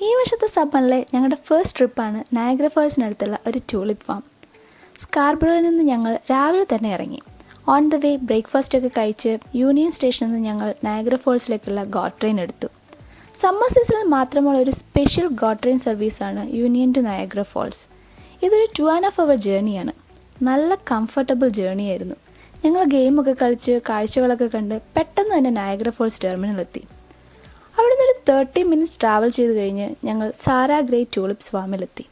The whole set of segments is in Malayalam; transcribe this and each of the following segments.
ഈ വർഷത്തെ സമ്മറിലെ ഞങ്ങളുടെ ഫസ്റ്റ് ട്രിപ്പാണ് നയാഗ്ര ഫോൾസിനടുത്തുള്ള ഒരു ട്യൂലിപ്പ് ഫാം. സ്കാർബറോയിൽ നിന്ന് ഞങ്ങൾ രാവിലെ തന്നെ ഇറങ്ങി. ഓൺ ദ വേ ബ്രേക്ക്ഫാസ്റ്റൊക്കെ കഴിച്ച് യൂണിയൻ സ്റ്റേഷനിൽ നിന്ന് ഞങ്ങൾ നയാഗ്ര ഫോൾസിലേക്കുള്ള ഗോട്ട് ട്രെയിൻ എടുത്തു. സമ്മർ സീസണിൽ മാത്രമുള്ള ഒരു സ്പെഷ്യൽ ഗോട്ട് ട്രെയിൻ സർവീസാണ് യൂണിയൻ ടു നയാഗ്ര ഫോൾസ്. ഇതൊരു 2.5 hour ജേർണിയാണ്. നല്ല കംഫർട്ടബിൾ ജേർണിയായിരുന്നു. ഞങ്ങൾ ഗെയിമൊക്കെ കളിച്ച് കാഴ്ചകളൊക്കെ കണ്ട് പെട്ടെന്ന് തന്നെ നയാഗ്ര ഫോൾസ് ടെർമിനലെത്തി. അവിടെ നിന്ന് ഒരു 30 minutes ട്രാവൽ ചെയ്ത് കഴിഞ്ഞ് ഞങ്ങൾ സാരാ ഗ്രേറ്റ് ട്യൂലിപ്സ് ഫാമിലെത്തി.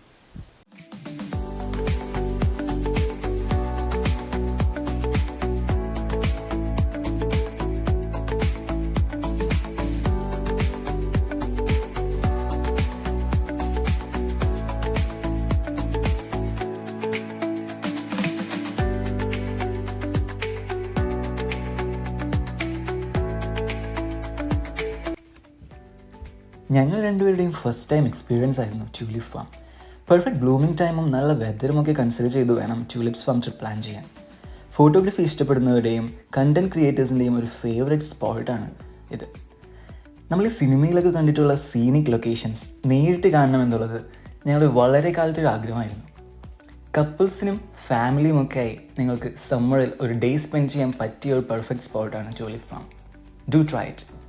ഞങ്ങൾ രണ്ടുപേരുടെയും ഫസ്റ്റ് ടൈം എക്സ്പീരിയൻസ് ആയിരുന്നു ട്യൂലിപ്പ് ഫാം. പെർഫെക്റ്റ് ബ്ലൂമിംഗ് ടൈമും നല്ല വെതറും ഒക്കെ കൺസിഡർ ചെയ്ത് വേണം ട്യൂലിപ്സ് ഫാം ട്രിപ്പ് പ്ലാൻ ചെയ്യാൻ. ഫോട്ടോഗ്രാഫി ഇഷ്ടപ്പെടുന്നവരുടെയും കണ്ടൻറ് ക്രിയേറ്റേഴ്സിൻ്റെയും ഒരു ഫേവറേറ്റ് സ്പോട്ടാണ് ഇത്. നമ്മൾ ഈ സിനിമയിലൊക്കെ കണ്ടിട്ടുള്ള സീനിക് ലൊക്കേഷൻസ് നേരിട്ട് കാണണമെന്നുള്ളത് ഞങ്ങളുടെ വളരെ കാലത്തൊരു ആഗ്രഹമായിരുന്നു. കപ്പിൾസിനും ഫാമിലിയും ഒക്കെ ആയി നിങ്ങൾക്ക് സമ്മറിൽ ഒരു ഡേ സ്പെൻഡ് ചെയ്യാൻ പറ്റിയ ഒരു പെർഫെക്റ്റ് സ്പോട്ടാണ് tulip farm. Do try it.